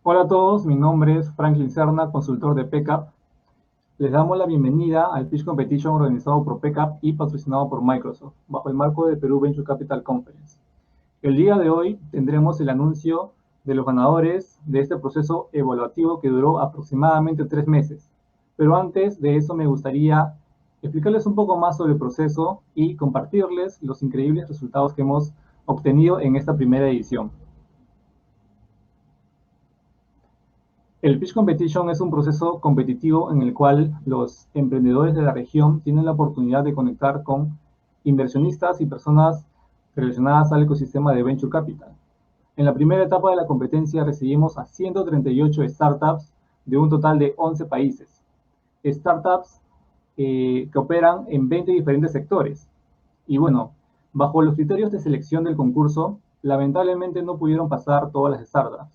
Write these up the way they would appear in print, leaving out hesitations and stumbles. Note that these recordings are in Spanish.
Hola a todos, mi nombre es Franklin Serna, consultor de PECAP. Les damos la bienvenida al Pitch Competition organizado por PECAP y patrocinado por Microsoft, bajo el marco de Perú Venture Capital Conference. El día de hoy tendremos el anuncio de los ganadores de este proceso evaluativo que duró aproximadamente 3 meses. Pero antes de eso me gustaría explicarles un poco más sobre el proceso y compartirles los increíbles resultados que hemos obtenido en esta primera edición. El Pitch Competition es un proceso competitivo en el cual los emprendedores de la región tienen la oportunidad de conectar con inversionistas y personas relacionadas al ecosistema de Venture Capital. En la primera etapa de la competencia recibimos a 138 startups de un total de 11 países. Startups que operan en 20 diferentes sectores. Y bueno, bajo los criterios de selección del concurso, lamentablemente no pudieron pasar todas las startups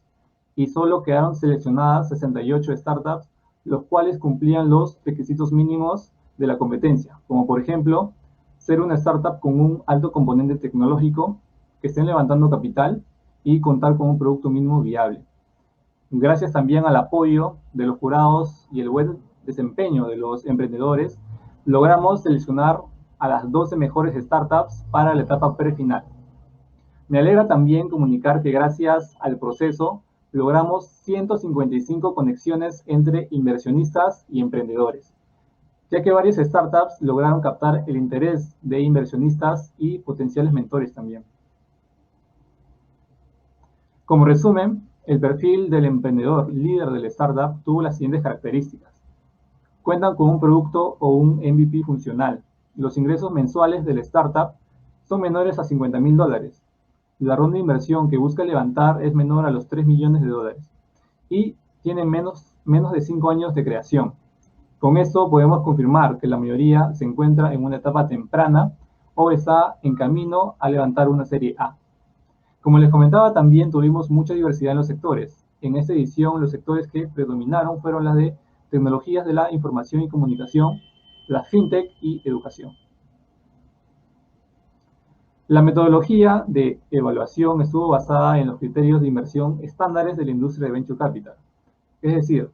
y solo quedaron seleccionadas 68 startups, los cuales cumplían los requisitos mínimos de la competencia, como por ejemplo, ser una startup con un alto componente tecnológico, que estén levantando capital y contar con un producto mínimo viable. Gracias también al apoyo de los jurados y el buen desempeño de los emprendedores, logramos seleccionar a las 12 mejores startups para la etapa prefinal. Me alegra también comunicar que gracias al proceso logramos 155 conexiones entre inversionistas y emprendedores, ya que varias startups lograron captar el interés de inversionistas y potenciales mentores también. Como resumen, el perfil del emprendedor líder del startup tuvo las siguientes características. Cuentan con un producto o un MVP funcional. Los ingresos mensuales del startup son menores a $50,000. La ronda de inversión que busca levantar es menor a los $3 millones y tiene menos de 5 años de creación. Con esto podemos confirmar que la mayoría se encuentra en una etapa temprana o está en camino a levantar una serie A. Como les comentaba, también tuvimos mucha diversidad en los sectores. En esta edición, los sectores que predominaron fueron las de tecnologías de la información y comunicación, la fintech y educación. La metodología de evaluación estuvo basada en los criterios de inversión estándares de la industria de Venture Capital. Es decir,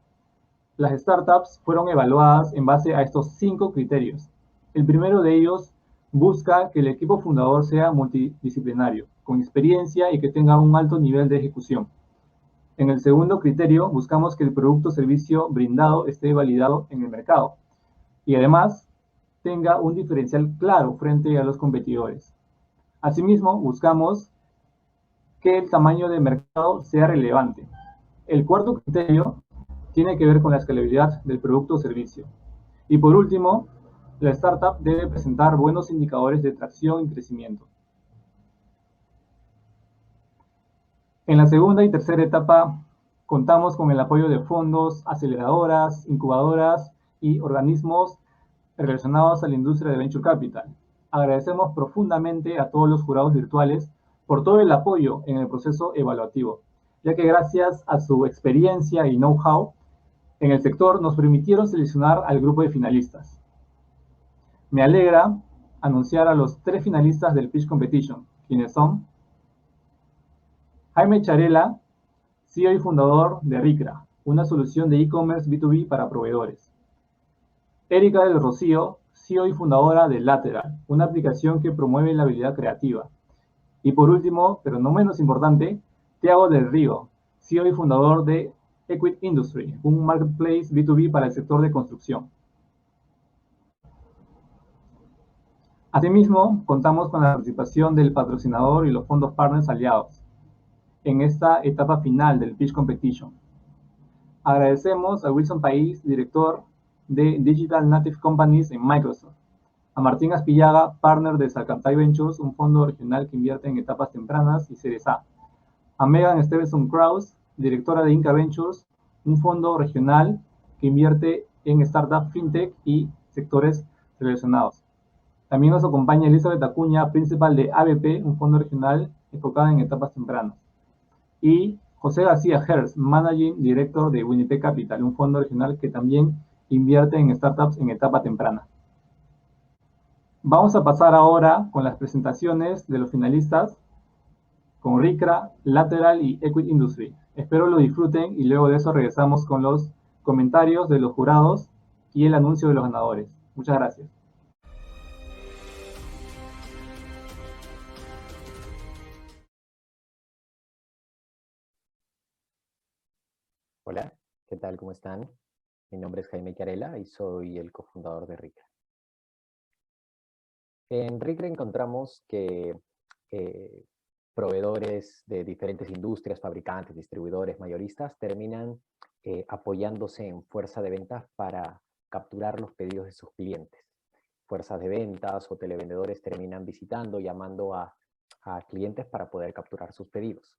las startups fueron evaluadas en base a estos 5 criterios. El primero de ellos busca que el equipo fundador sea multidisciplinario, con experiencia y que tenga un alto nivel de ejecución. En el segundo criterio, buscamos que el producto o servicio brindado esté validado en el mercado y además tenga un diferencial claro frente a los competidores. Asimismo, buscamos que el tamaño de mercado sea relevante. El cuarto criterio tiene que ver con la escalabilidad del producto o servicio. Y por último, la startup debe presentar buenos indicadores de tracción y crecimiento. En la segunda y tercera etapa contamos con el apoyo de fondos, aceleradoras, incubadoras y organismos relacionados a la industria de Venture Capital. Agradecemos profundamente a todos los jurados virtuales por todo el apoyo en el proceso evaluativo, ya que gracias a su experiencia y know-how en el sector nos permitieron seleccionar al grupo de finalistas. Me alegra anunciar a los 3 finalistas del Pitch Competition, quienes son Jaime Charela, CEO y fundador de Ricra, una solución de e-commerce B2B para proveedores. Erika del Rocío, CEO y fundadora de Lateral, una aplicación que promueve la habilidad creativa. Y por último, pero no menos importante, Thiago del Río, CEO y fundador de Equit Industry, un marketplace B2B para el sector de construcción. Asimismo, contamos con la participación del patrocinador y los fondos partners aliados en esta etapa final del Pitch Competition. Agradecemos a Wilson País, director de Digital Native Companies en Microsoft, a Martín Aspillaga, partner de Salcantay Ventures, un fondo regional que invierte en etapas tempranas y series A Megan Stevenson Krause, directora de Inca Ventures, un fondo regional que invierte en startup fintech y sectores relacionados. También nos acompaña Elizabeth Acuña, principal de ABP, un fondo regional enfocado en etapas tempranas. Y José García Hertz, Managing Director de Winnipeg Capital, un fondo regional que también invierte en startups en etapa temprana. Vamos a pasar ahora con las presentaciones de los finalistas. con RICRA, Lateral y Equity Industry. Espero lo disfruten y luego de eso regresamos con los comentarios de los jurados y el anuncio de los ganadores. Muchas gracias. Hola, ¿qué tal? ¿Cómo están? Mi nombre es Jaime Chiarella y soy el cofundador de RICRA. En RICRA encontramos que proveedores de diferentes industrias, fabricantes, distribuidores, mayoristas, terminan apoyándose en fuerza de ventas para capturar los pedidos de sus clientes. Fuerzas de ventas o televendedores terminan visitando, llamando a clientes para poder capturar sus pedidos.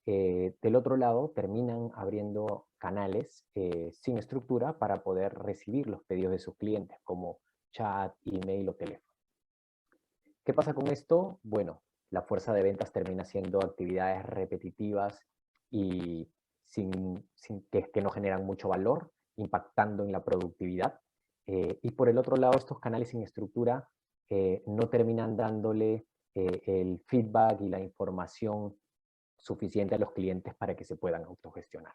Del otro lado, terminan abriendo canales sin estructura para poder recibir los pedidos de sus clientes, como chat, email o teléfono. ¿Qué pasa con esto? Bueno, la fuerza de ventas termina haciendo actividades repetitivas y que no generan mucho valor, impactando en la productividad. Y por el otro lado, estos canales sin estructura no terminan dándole el feedback y la información suficiente a los clientes para que se puedan autogestionar.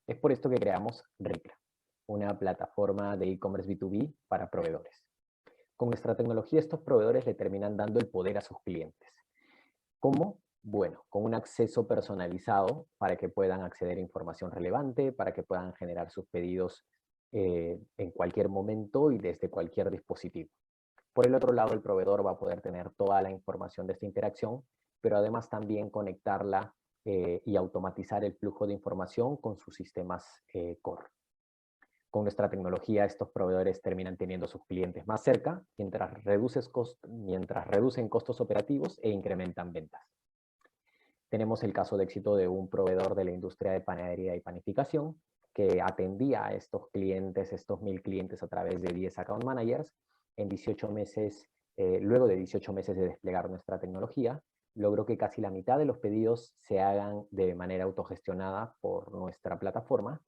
Es por esto que creamos RICRA, una plataforma de e-commerce B2B para proveedores. Con nuestra tecnología, estos proveedores le terminan dando el poder a sus clientes. ¿Cómo? Bueno, con un acceso personalizado para que puedan acceder a información relevante, para que puedan generar sus pedidos en cualquier momento y desde cualquier dispositivo. Por el otro lado, el proveedor va a poder tener toda la información de esta interacción, pero además también conectarla y automatizar el flujo de información con sus sistemas core. Con nuestra tecnología, estos proveedores terminan teniendo sus clientes más cerca mientras reducen costos operativos e incrementan ventas. Tenemos el caso de éxito de un proveedor de la industria de panadería y panificación que atendía a estos clientes, estos 1000 clientes a través de 10 account managers. En 18 meses, luego de 18 meses de desplegar nuestra tecnología, logró que casi la mitad de los pedidos se hagan de manera autogestionada por nuestra plataforma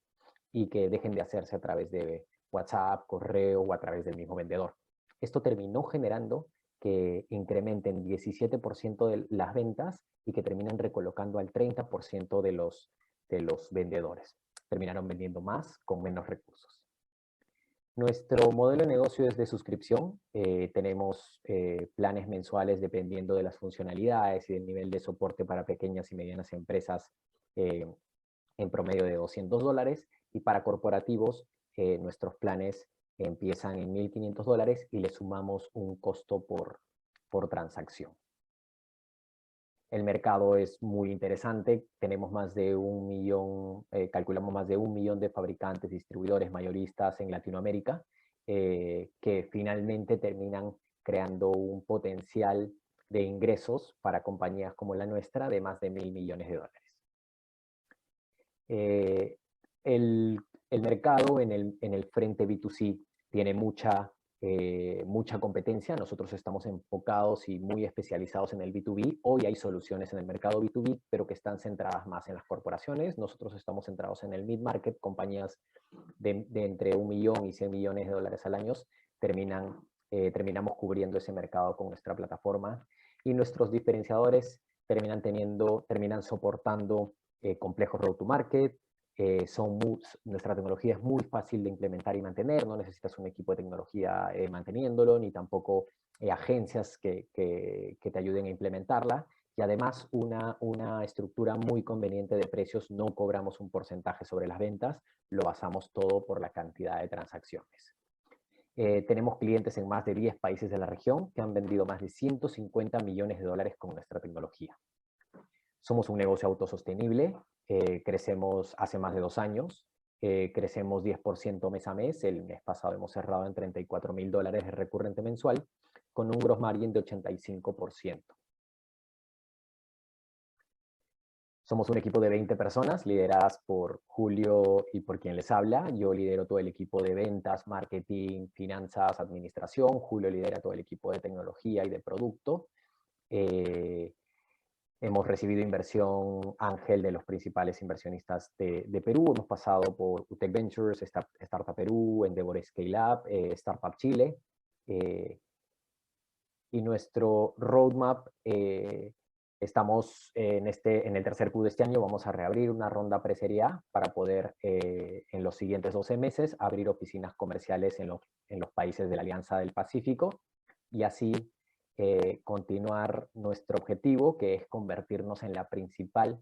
y que dejen de hacerse a través de WhatsApp, correo o a través del mismo vendedor. Esto terminó generando que incrementen 17% de las ventas y que terminen recolocando al 30% de los vendedores. Terminaron vendiendo más con menos recursos. Nuestro modelo de negocio es de suscripción. Tenemos planes mensuales dependiendo de las funcionalidades y del nivel de soporte para pequeñas y medianas empresas en promedio de $200, y para corporativos nuestros planes empiezan en $1500 y le sumamos un costo por transacción. El mercado es muy interesante, tenemos más de 1 millón, calculamos más de 1 millón de fabricantes, distribuidores, mayoristas en Latinoamérica, que finalmente terminan creando un potencial de ingresos para compañías como la nuestra de más de $1.000 millones. El mercado en el frente B2C tiene mucha competencia. Nosotros estamos enfocados y muy especializados en el B2B. Hoy hay soluciones en el mercado B2B, pero que están centradas más en las corporaciones. Nosotros estamos centrados en el mid-market. Compañías de entre 1 millón y 100 millones de dólares al año terminamos cubriendo ese mercado con nuestra plataforma. Y nuestros diferenciadores terminan soportando complejos road to market. Nuestra tecnología es muy fácil de implementar y mantener, no necesitas un equipo de tecnología manteniéndolo, ni tampoco agencias que te ayuden a implementarla, y además una estructura muy conveniente de precios. No cobramos un porcentaje sobre las ventas, lo basamos todo por la cantidad de transacciones. Tenemos clientes en más de 10 países de la región que han vendido más de $150 millones con nuestra tecnología. Somos un negocio autosostenible, crecemos hace más de 2 años, crecemos 10% mes a mes. El mes pasado hemos cerrado en $34.000 de recurrente mensual, con un gross margin de 85%. Somos un equipo de 20 personas, lideradas por Julio y por quien les habla. Yo lidero todo el equipo de ventas, marketing, finanzas, administración. Julio lidera todo el equipo de tecnología y de producto. Hemos recibido inversión ángel de los principales inversionistas de Perú. Hemos pasado por UTEC Ventures, Startup Perú, Endeavor Scale Up, Startup Chile. Y nuestro roadmap Estamos en el tercer Q de este año, vamos a reabrir una ronda pre-serie A para poder en los siguientes 12 meses abrir oficinas comerciales en los países de la Alianza del Pacífico y así continuar nuestro objetivo, que es convertirnos en la principal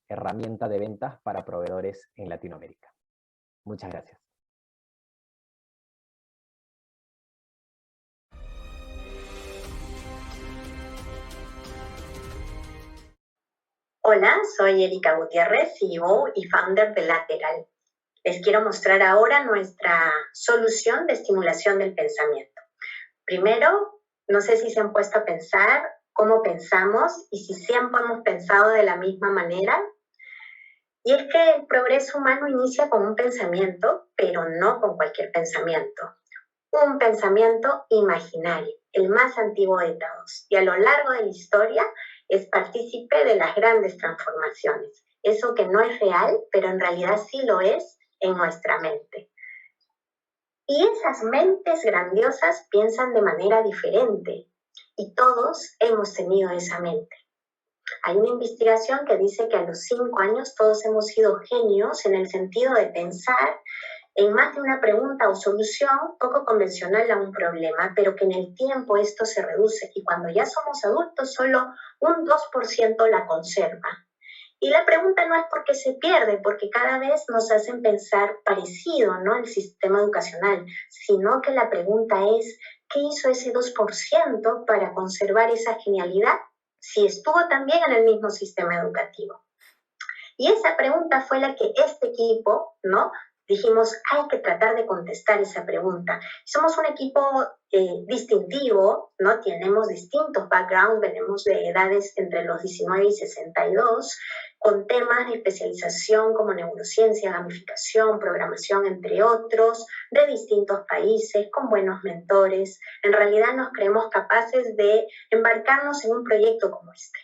herramienta de ventas para proveedores en Latinoamérica. Muchas gracias. Hola, soy Erika Gutiérrez, CEO y founder de Lateral. Les quiero mostrar ahora nuestra solución de estimulación del pensamiento. Primero, no sé si se han puesto a pensar cómo pensamos y si siempre hemos pensado de la misma manera. Y es que el progreso humano inicia con un pensamiento, pero no con cualquier pensamiento. Un pensamiento imaginario, el más antiguo de todos, y a lo largo de la historia es partícipe de las grandes transformaciones. Eso que no es real, pero en realidad sí lo es en nuestra mente. Y esas mentes grandiosas piensan de manera diferente, y todos hemos tenido esa mente. Hay una investigación que dice que a los 5 años todos hemos sido genios en el sentido de pensar en más de una pregunta o solución poco convencional a un problema, pero que en el tiempo esto se reduce y cuando ya somos adultos solo un 2% la conserva. Y la pregunta no es por qué se pierde, porque cada vez nos hacen pensar parecido, ¿no?, al sistema educacional, sino que la pregunta es, ¿qué hizo ese 2% para conservar esa genialidad si estuvo también en el mismo sistema educativo? Y esa pregunta fue la que este equipo, ¿no?, dijimos, hay que tratar de contestar esa pregunta. Somos un equipo distintivo, ¿no? Tenemos distintos backgrounds, venimos de edades entre los 19 y 62, con temas de especialización como neurociencia, gamificación, programación, entre otros, de distintos países, con buenos mentores. En realidad nos creemos capaces de embarcarnos en un proyecto como este.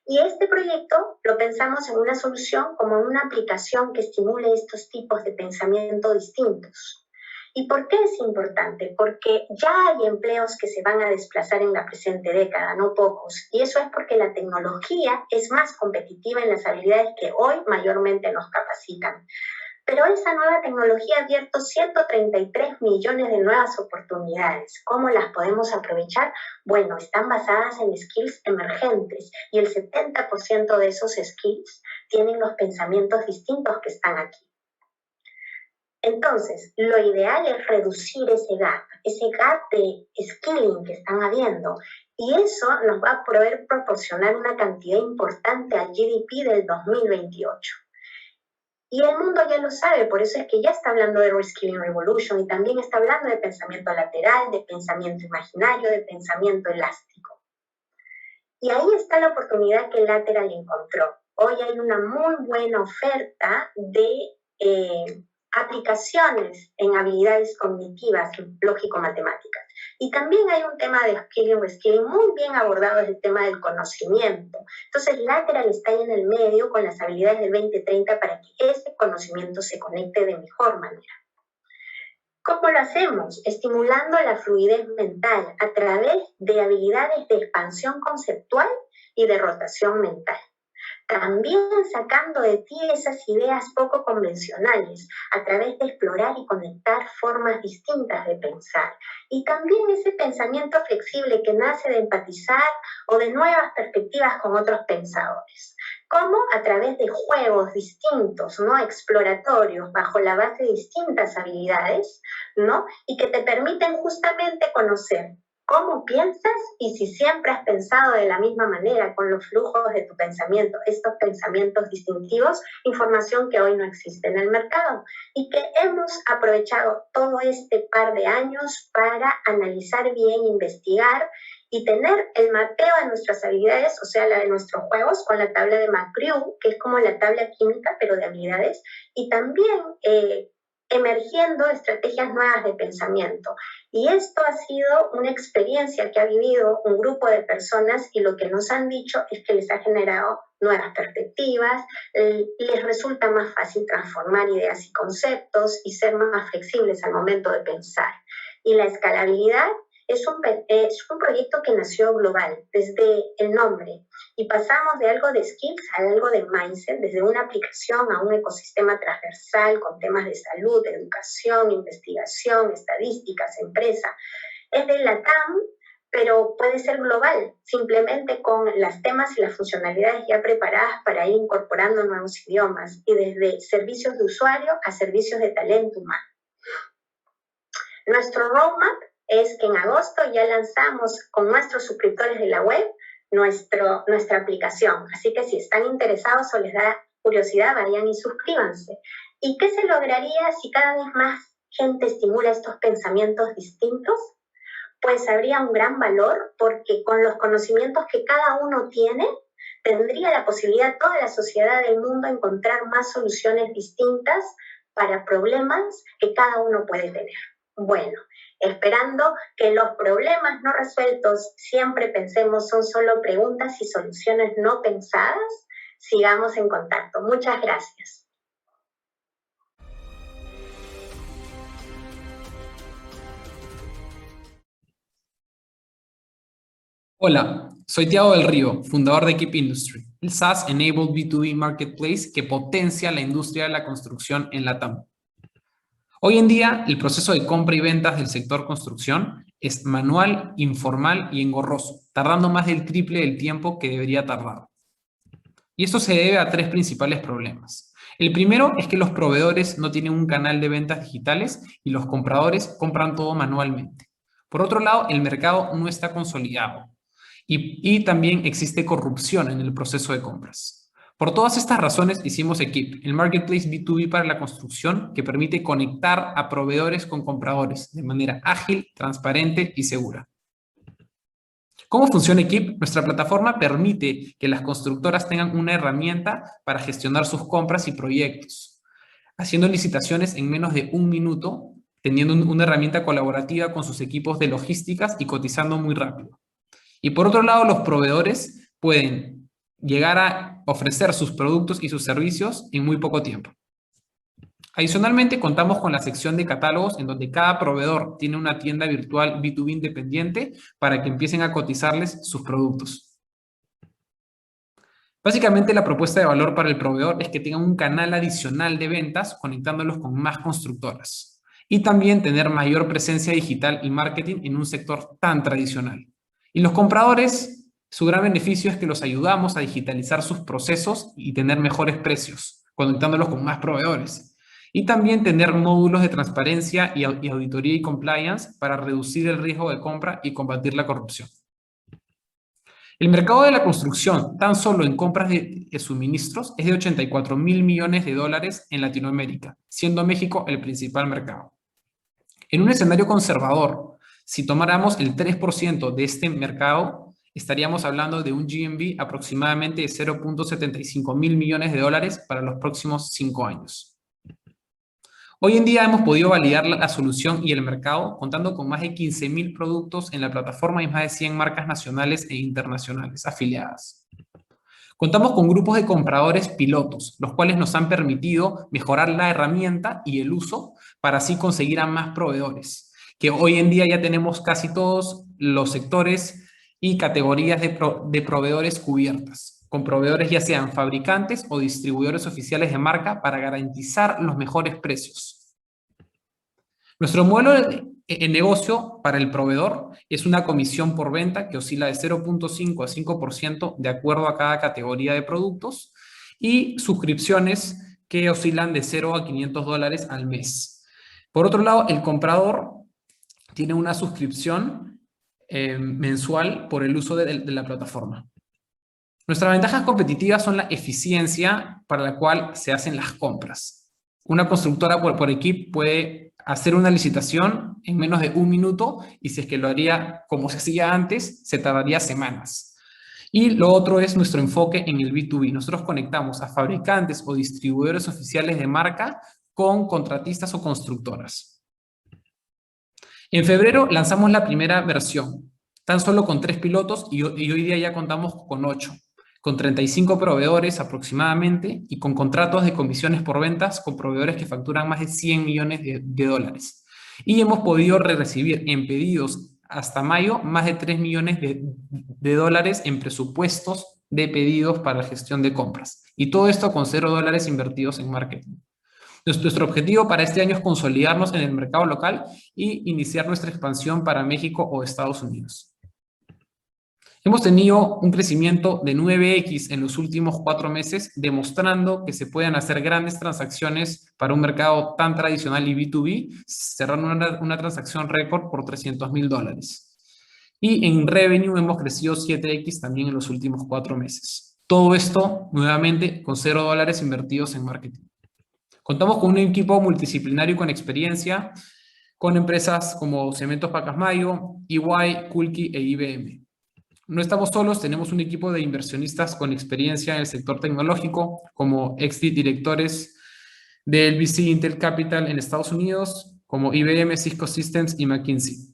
Y este proyecto lo pensamos en una solución como una aplicación que estimule estos tipos de pensamiento distintos. ¿Y por qué es importante? Porque ya hay empleos que se van a desplazar en la presente década, no pocos, y eso es porque la tecnología es más competitiva en las habilidades que hoy mayormente nos capacitan. Pero esa nueva tecnología ha abierto 133 millones de nuevas oportunidades. ¿Cómo las podemos aprovechar? Bueno, están basadas en skills emergentes y el 70% de esos skills tienen los pensamientos distintos que están aquí. Entonces, lo ideal es reducir ese gap de skilling que están habiendo, y eso nos va a poder proporcionar una cantidad importante al GDP del 2028. Y el mundo ya lo sabe, por eso es que ya está hablando de Reskilling Revolution y también está hablando de pensamiento lateral, de pensamiento imaginario, de pensamiento elástico. Y ahí está la oportunidad que Lateral encontró. Hoy hay una muy buena oferta de aplicaciones en habilidades cognitivas, lógico-matemáticas. Y también hay un tema de skilling, reskilling muy bien abordado, es el tema del conocimiento. Entonces, Lateral está ahí en el medio con las habilidades del 2030 para que ese conocimiento se conecte de mejor manera. ¿Cómo lo hacemos? Estimulando la fluidez mental a través de habilidades de expansión conceptual y de rotación mental. También sacando de ti esas ideas poco convencionales a través de explorar y conectar formas distintas de pensar. Y también ese pensamiento flexible que nace de empatizar o de nuevas perspectivas con otros pensadores. ¿Cómo? A través de juegos distintos, ¿no?, exploratorios, bajo la base de distintas habilidades, ¿no?, y que te permiten justamente conocer cómo piensas y si siempre has pensado de la misma manera con los flujos de tu pensamiento, estos pensamientos distintivos, información que hoy no existe en el mercado y que hemos aprovechado todo este par de años para analizar bien, investigar y tener el mapeo de nuestras habilidades, o sea, la de nuestros juegos, con la tabla de McGrew, que es como la tabla química, pero de habilidades, y también emergiendo estrategias nuevas de pensamiento. Y esto ha sido una experiencia que ha vivido un grupo de personas y lo que nos han dicho es que les ha generado nuevas perspectivas, les resulta más fácil transformar ideas y conceptos y ser más flexibles al momento de pensar. Y la escalabilidad es un proyecto que nació global, desde el nombre, y pasamos de algo de skills a algo de mindset, desde una aplicación a un ecosistema transversal con temas de salud, educación, investigación, estadísticas, empresa. Es de la TAM, pero puede ser global, simplemente con los temas y las funcionalidades ya preparadas para ir incorporando nuevos idiomas, y desde servicios de usuario a servicios de talento humano. Nuestro roadmap es que en agosto ya lanzamos con nuestros suscriptores de la web nuestra aplicación. Así que si están interesados o les da curiosidad, vayan y suscríbanse. ¿Y qué se lograría si cada vez más gente estimula estos pensamientos distintos? Pues habría un gran valor, porque con los conocimientos que cada uno tiene, tendría la posibilidad toda la sociedad del mundo encontrar más soluciones distintas para problemas que cada uno puede tener. Bueno, esperando que los problemas no resueltos siempre pensemos son solo preguntas y soluciones no pensadas, sigamos en contacto. Muchas gracias. Hola, soy Thiago del Río, fundador de Keep Industry, el SaaS-enabled B2B marketplace que potencia la industria de la construcción en LATAM. Hoy en día, el proceso de compra y ventas del sector construcción es manual, informal y engorroso, tardando más del triple del tiempo que debería tardar. Y esto se debe a tres principales problemas. El primero es que los proveedores no tienen un canal de ventas digitales y los compradores compran todo manualmente. Por otro lado, el mercado no está consolidado y también existe corrupción en el proceso de compras. Por todas estas razones hicimos Equip, el marketplace B2B para la construcción que permite conectar a proveedores con compradores de manera ágil, transparente y segura. ¿Cómo funciona Equip? Nuestra plataforma permite que las constructoras tengan una herramienta para gestionar sus compras y proyectos, haciendo licitaciones en menos de un minuto, teniendo una herramienta colaborativa con sus equipos de logísticas y cotizando muy rápido. Y por otro lado, los proveedores pueden llegar a ofrecer sus productos y sus servicios en muy poco tiempo. Adicionalmente, contamos con la sección de catálogos en donde cada proveedor tiene una tienda virtual B2B independiente para que empiecen a cotizarles sus productos. Básicamente, la propuesta de valor para el proveedor es que tengan un canal adicional de ventas conectándolos con más constructoras y también tener mayor presencia digital y marketing en un sector tan tradicional. Y los compradores, su gran beneficio es que los ayudamos a digitalizar sus procesos y tener mejores precios, conectándolos con más proveedores. Y también tener módulos de transparencia y auditoría y compliance para reducir el riesgo de compra y combatir la corrupción. El mercado de la construcción, tan solo en compras de suministros, es de 84.000 millones de dólares en Latinoamérica, siendo México el principal mercado. En un escenario conservador, si tomáramos el 3% de este mercado, estaríamos hablando de un GMV aproximadamente de 0.75 mil millones de dólares para los próximos 5 años. Hoy en día hemos podido validar la solución y el mercado contando con más de 15.000 productos en la plataforma y más de 100 marcas nacionales e internacionales afiliadas. Contamos con grupos de compradores pilotos, los cuales nos han permitido mejorar la herramienta y el uso para así conseguir a más proveedores, que hoy en día ya tenemos casi todos los sectores y categorías de proveedores cubiertas, con proveedores ya sean fabricantes o distribuidores oficiales de marca para garantizar los mejores precios. Nuestro modelo de negocio para el proveedor es una comisión por venta que oscila de 0.5 a 5% de acuerdo a cada categoría de productos y suscripciones que oscilan de 0 a $500 al mes. Por otro lado, el comprador tiene una suscripción mensual por el uso de la plataforma. Nuestras ventajas competitivas son la eficiencia para la cual se hacen las compras. Una constructora por Equip puede hacer una licitación en menos de un minuto y si es que lo haría como se hacía antes, se tardaría semanas. Y lo otro es nuestro enfoque en el B2B. Nosotros conectamos a fabricantes o distribuidores oficiales de marca con contratistas o constructoras. En febrero lanzamos la primera versión, tan solo con 3 pilotos y hoy día ya contamos con 8, con 35 proveedores aproximadamente y con contratos de comisiones por ventas con proveedores que facturan más de 100 millones de dólares. Y hemos podido recibir en pedidos hasta mayo, más de 3 millones de dólares en presupuestos de pedidos para gestión de compras. Y todo esto con $0 invertidos en marketing. Nuestro objetivo para este año es consolidarnos en el mercado local y iniciar nuestra expansión para México o Estados Unidos. Hemos tenido un crecimiento de 9x en los últimos 4 meses, demostrando que se pueden hacer grandes transacciones para un mercado tan tradicional y B2B, cerrando una transacción récord por $300,000. Y en revenue hemos crecido 7x también en los últimos 4 meses. Todo esto, nuevamente, con $0 invertidos en marketing. Contamos con un equipo multidisciplinario con experiencia, con empresas como Cementos Pacasmayo, EY, Kulki e IBM. No estamos solos, tenemos un equipo de inversionistas con experiencia en el sector tecnológico, como ex-directores del VC Intel Capital en Estados Unidos, como IBM, Cisco Systems y McKinsey.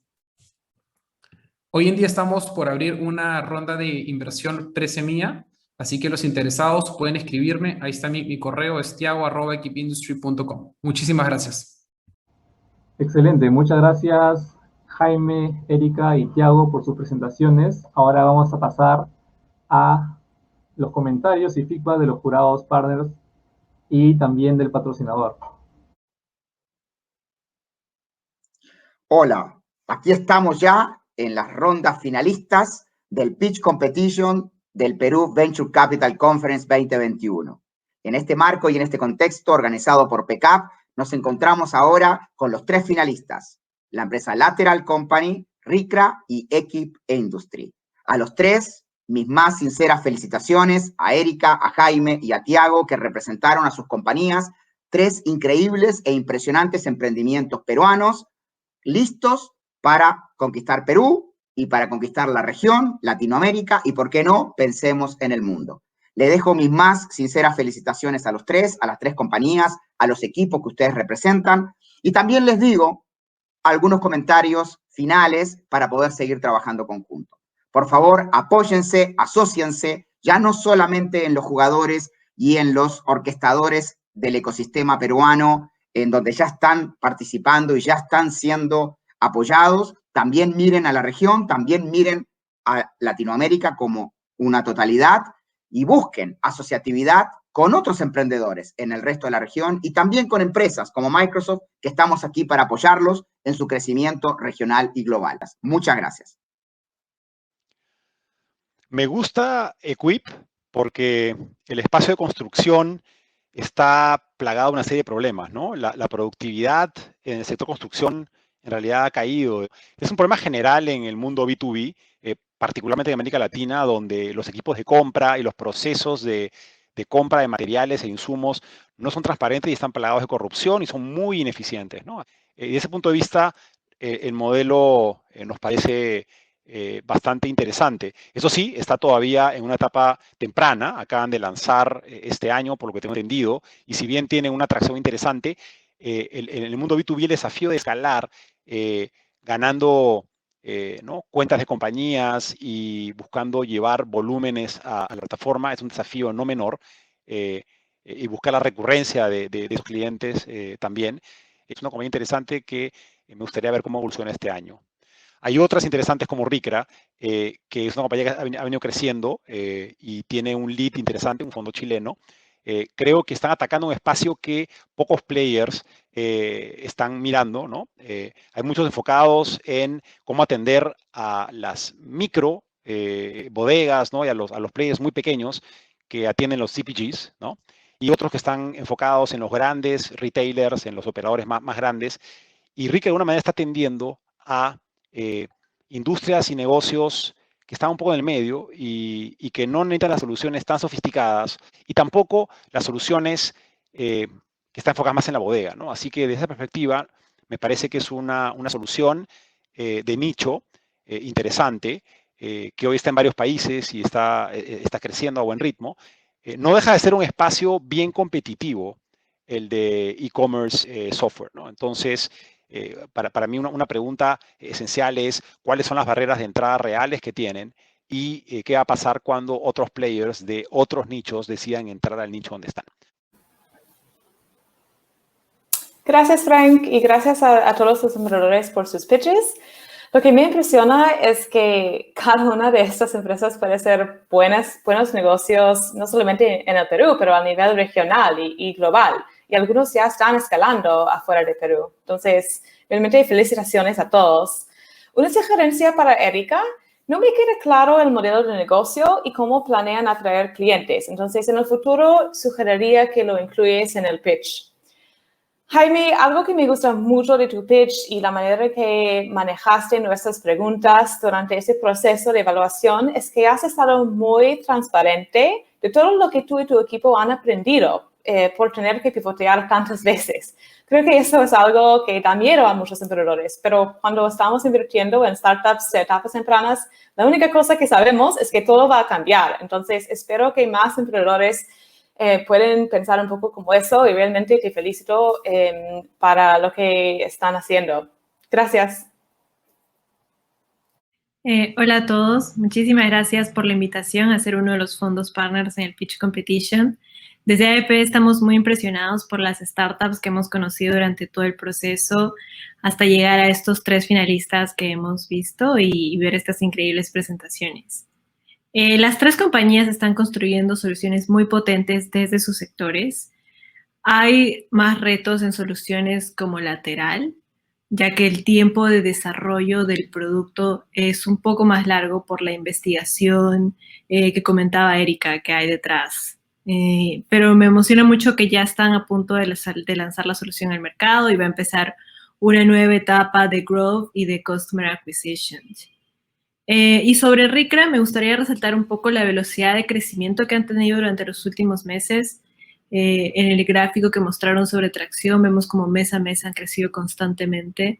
Hoy en día estamos por abrir una ronda de inversión pre-semilla, así que los interesados pueden escribirme. Ahí está mi correo, es tiago@equipindustry.com. Muchísimas gracias. Excelente, muchas gracias Jaime, Erika y Tiago por sus presentaciones. Ahora vamos a pasar a los comentarios y feedback de los jurados partners y también del patrocinador. Hola, aquí estamos ya en las rondas finalistas del Pitch Competition del Perú Venture Capital Conference 2021. En este marco y en este contexto organizado por PCAP, nos encontramos ahora con los 3 finalistas, la empresa Lateral Company, RICRA y Equip Industry. A los 3, mis más sinceras felicitaciones a Erika, a Jaime y a Tiago, que representaron a sus compañías, 3 increíbles e impresionantes emprendimientos peruanos, listos para conquistar Perú y para conquistar la región, Latinoamérica y, ¿por qué no?, pensemos en el mundo. Le dejo mis más sinceras felicitaciones a los 3, a las 3 compañías, a los equipos que ustedes representan, y también les digo algunos comentarios finales para poder seguir trabajando conjunto. Por favor, apóyense, asóciense, ya no solamente en los jugadores y en los orquestadores del ecosistema peruano, en donde ya están participando y ya están siendo apoyados, también miren a la región, también miren a Latinoamérica como una totalidad y busquen asociatividad con otros emprendedores en el resto de la región y también con empresas como Microsoft, que estamos aquí para apoyarlos en su crecimiento regional y global. Muchas gracias. Me gusta Equip porque el espacio de construcción está plagado de una serie de problemas, ¿no? La productividad en el sector construcción en realidad ha caído. Es un problema general en el mundo B2B, particularmente en América Latina, donde los equipos de compra y los procesos de compra de materiales e insumos no son transparentes y están plagados de corrupción y son muy ineficientes, ¿no? Desde ese punto de vista, el modelo nos parece bastante interesante. Eso sí, está todavía en una etapa temprana, acaban de lanzar este año, por lo que tengo entendido, y si bien tiene una atracción interesante, en el mundo B2B el desafío de escalar, ganando ¿no?, cuentas de compañías y buscando llevar volúmenes a la plataforma es un desafío no menor, y buscar la recurrencia de esos clientes también. Es una compañía interesante que me gustaría ver cómo evoluciona este año. Hay otras interesantes como RICRA, que es una compañía que ha venido creciendo y tiene un lead interesante, un fondo chileno. Creo que están atacando un espacio que pocos players están mirando, ¿no? Hay muchos enfocados en cómo atender a las micro bodegas, ¿no?, y a los players muy pequeños que atienden los CPGs, ¿no? Y otros que están enfocados en los grandes retailers, en los operadores más grandes. Y RICRA de alguna manera está atendiendo a industrias y negocios que están un poco en el medio y que no necesitan las soluciones tan sofisticadas y tampoco las soluciones que están enfocadas más en la bodega, ¿no? Así que desde esa perspectiva me parece que es una solución de nicho interesante, que hoy está en varios países y está creciendo a buen ritmo. No deja de ser un espacio bien competitivo el de e-commerce software, ¿no? Entonces, para mí una pregunta esencial es cuáles son las barreras de entrada reales que tienen y qué va a pasar cuando otros players de otros nichos decidan entrar al nicho donde están. Gracias, Frank, y gracias a todos los emprendedores por sus pitches. Lo que me impresiona es que cada una de estas empresas puede ser buenos negocios, no solamente en el Perú, pero a nivel regional y global. Y algunos ya están escalando afuera de Perú. Entonces, realmente felicitaciones a todos. Una sugerencia para Erika: no me queda claro el modelo de negocio y cómo planean atraer clientes. Entonces, en el futuro, sugeriría que lo incluyes en el pitch. Jaime, algo que me gusta mucho de tu pitch y la manera que manejaste nuestras preguntas durante ese proceso de evaluación es que has estado muy transparente de todo lo que tú y tu equipo han aprendido por tener que pivotear tantas veces. Creo que eso es algo que da miedo a muchos emprendedores, pero cuando estamos invirtiendo en startups de etapas tempranas, la única cosa que sabemos es que todo va a cambiar. Entonces, espero que más emprendedores pueden pensar un poco como eso, y realmente te felicito para lo que están haciendo. Gracias. Hola a todos, muchísimas gracias por la invitación a ser uno de los fondos partners en el Pitch Competition. Desde AEP estamos muy impresionados por las startups que hemos conocido durante todo el proceso hasta llegar a estos 3 finalistas que hemos visto y ver estas increíbles presentaciones. Las 3 compañías están construyendo soluciones muy potentes desde sus sectores. Hay más retos en soluciones como lateral, ya que el tiempo de desarrollo del producto es un poco más largo por la investigación que comentaba Erika que hay detrás. Pero me emociona mucho que ya están a punto de lanzar la solución al mercado y va a empezar una nueva etapa de growth y de customer acquisition. Y sobre RICRA, me gustaría resaltar un poco la velocidad de crecimiento que han tenido durante los últimos meses. En el gráfico que mostraron sobre tracción, vemos como mes a mes han crecido constantemente.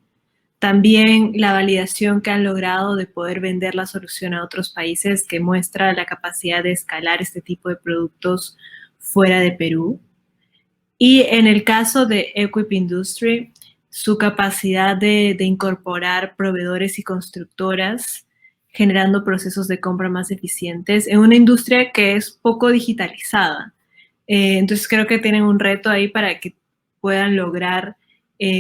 También la validación que han logrado de poder vender la solución a otros países, que muestra la capacidad de escalar este tipo de productos fuera de Perú. Y en el caso de Equip Industry, su capacidad de incorporar proveedores y constructoras, generando procesos de compra más eficientes en una industria que es poco digitalizada. Entonces creo que tienen un reto ahí para que puedan lograr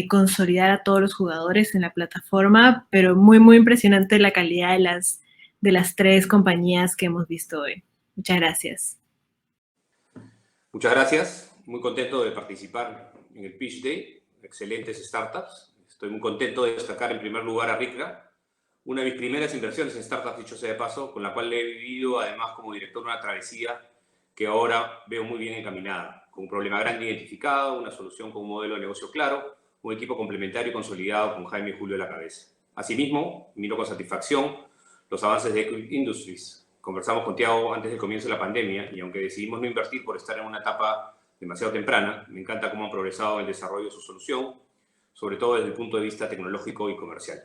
consolidar a todos los jugadores en la plataforma, pero muy, muy impresionante la calidad de las 3 compañías que hemos visto hoy. Muchas gracias. Muchas gracias. Muy contento de participar en el Pitch Day. Excelentes startups. Estoy muy contento de destacar en primer lugar a RICRA, una de mis primeras inversiones en startups, dicho sea de paso, con la cual he vivido además como director una travesía que ahora veo muy bien encaminada, con un problema grande identificado, una solución con un modelo de negocio claro, un equipo complementario y consolidado con Jaime y Julio a la cabeza. Asimismo, miro con satisfacción los avances de Equip Industries. Conversamos con Thiago antes del comienzo de la pandemia y aunque decidimos no invertir por estar en una etapa demasiado temprana, me encanta cómo han progresado el desarrollo de su solución, sobre todo desde el punto de vista tecnológico y comercial.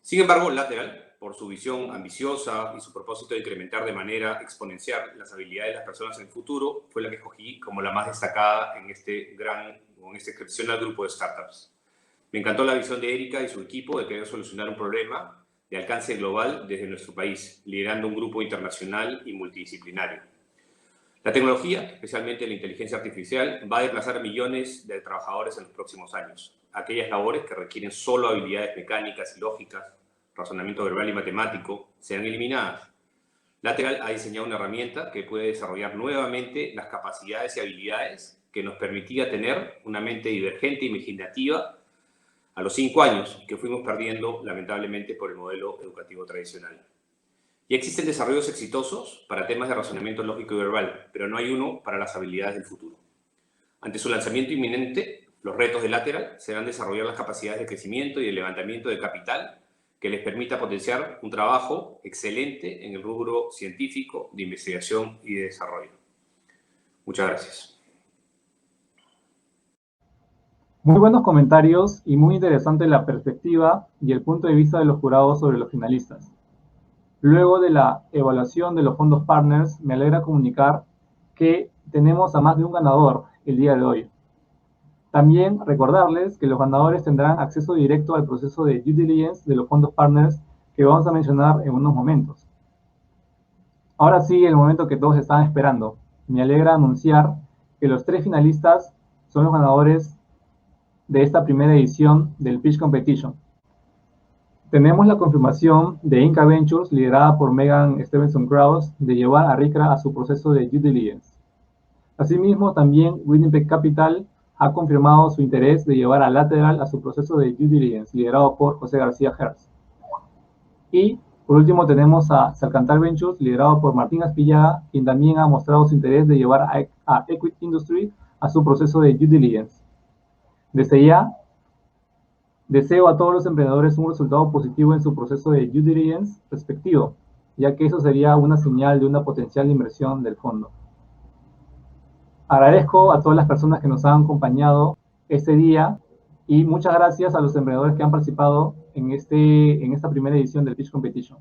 Sin embargo, Lateral, por su visión ambiciosa y su propósito de incrementar de manera exponencial las habilidades de las personas en el futuro, fue la que escogí como la más destacada en este excepcional grupo de startups. Me encantó la visión de Erika y su equipo de querer solucionar un problema de alcance global desde nuestro país, liderando un grupo internacional y multidisciplinario. La tecnología, especialmente la inteligencia artificial, va a desplazar a millones de trabajadores en los próximos años. Aquellas labores que requieren solo habilidades mecánicas y lógicas, razonamiento verbal y matemático, serán eliminadas. Lateral ha diseñado una herramienta que puede desarrollar nuevamente las capacidades y habilidades que nos permitía tener una mente divergente e imaginativa a los 5 años y que fuimos perdiendo lamentablemente por el modelo educativo tradicional. Ya existen desarrollos exitosos para temas de razonamiento lógico y verbal, pero no hay uno para las habilidades del futuro. Ante su lanzamiento inminente, los retos de Lateral serán desarrollar las capacidades de crecimiento y de levantamiento de capital que les permita potenciar un trabajo excelente en el rubro científico, de investigación y de desarrollo. Muchas gracias. Muy buenos comentarios y muy interesante la perspectiva y el punto de vista de los jurados sobre los finalistas. Luego de la evaluación de los fondos partners, me alegra comunicar que tenemos a más de un ganador el día de hoy. También recordarles que los ganadores tendrán acceso directo al proceso de due diligence de los fondos partners que vamos a mencionar en unos momentos. Ahora sí, el momento que todos estaban esperando. Me alegra anunciar que los 3 finalistas son los ganadores de esta primera edición del Pitch Competition. Tenemos la confirmación de Inca Ventures, liderada por Megan Stevenson Krause, de llevar a RICRA a su proceso de due diligence. Asimismo, también Winnipeg Capital ha confirmado su interés de llevar a Lateral a su proceso de due diligence, liderado por José García Hertz. Y, por último, tenemos a Salcantar Ventures, liderado por Martín Aspillaga, quien también ha mostrado su interés de llevar a Equity Industry a su proceso de due diligence. Desde ya, deseo a todos los emprendedores un resultado positivo en su proceso de due diligence respectivo, ya que eso sería una señal de una potencial inversión del fondo. Agradezco a todas las personas que nos han acompañado este día y muchas gracias a los emprendedores que han participado en esta primera edición del Pitch Competition.